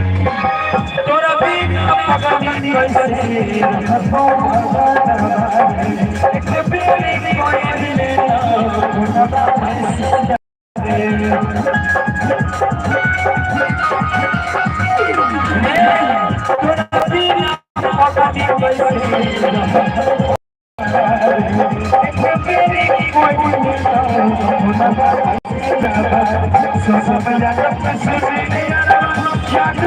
तोरा बिना पगली कैसे रहतो एक बेरी कोई मिले ना तोरा बिना पगली कैसे रहतो एक बेरी कोई मिले ना सब याद सुने याद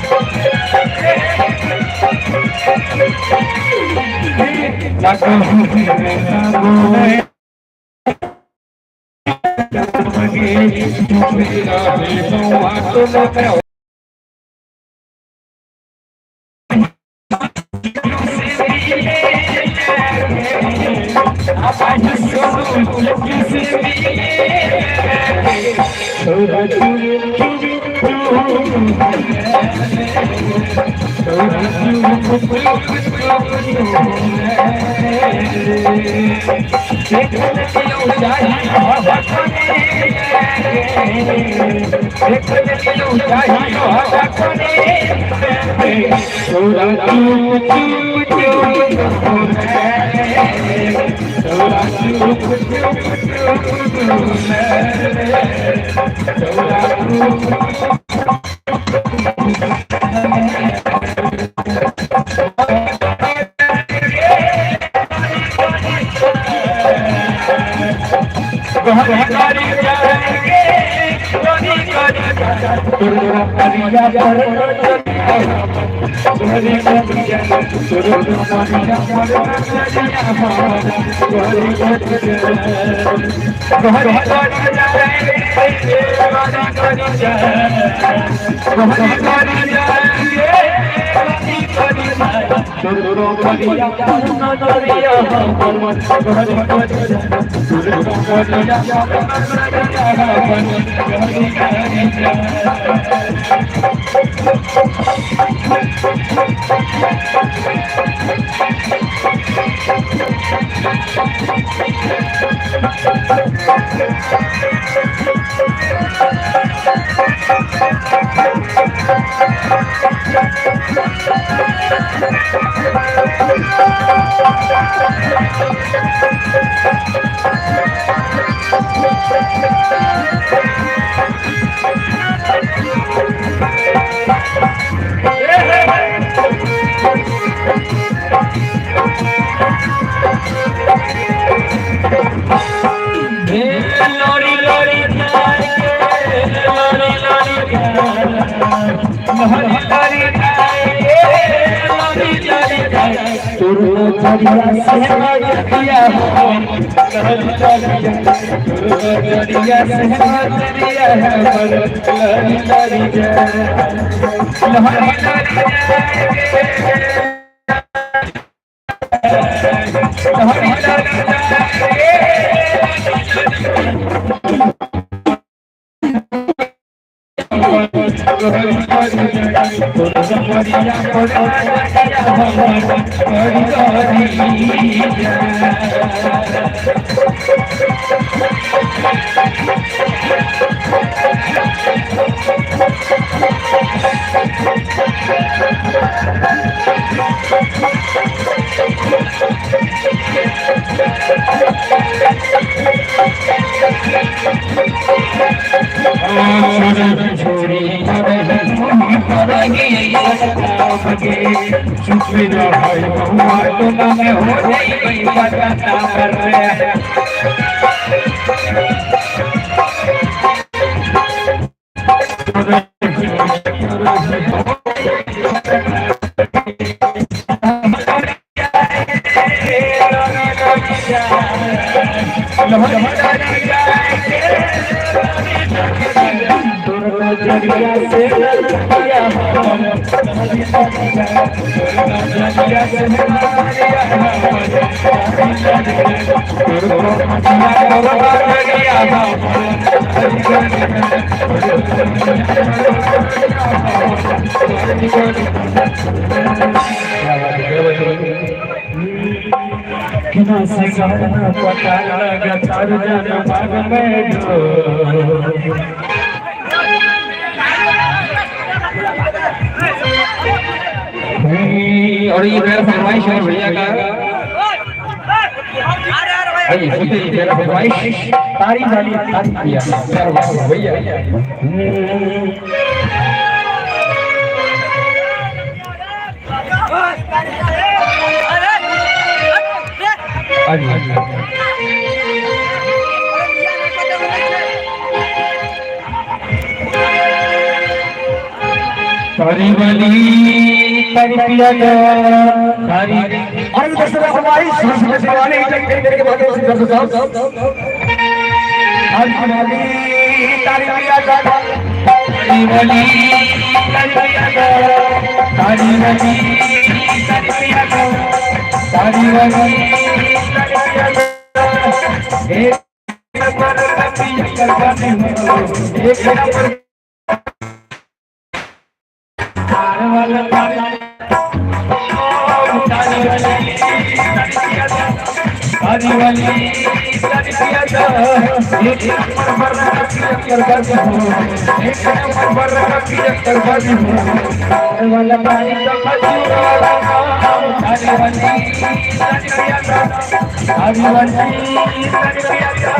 तोरा मेरा है मौआ तो और ये मेरा फरमाइश है भैया का मेरा फरमाइश तारी वाली भैया तारी वाली तारी पिया तारी और दसरा हमारी सरस्वती वाली जगह के बाद सरस्वती आज हमारी तारी पिया दा तारी वाली तारी पिया दा तारी वाली तारी पिया दा तारी वाली तारी पिया दा एक नंबर कभी करवाने हो एक नंबर तार वाला तारी वाली तारी पिया दा तारी वाली तारी पिया दा एक नंबर करवाने हो एक नंबर करवाने हो तार वाला तारी का खजूर वाला तारी वाली तारी पिया दा तारी वाली तारी पिया दा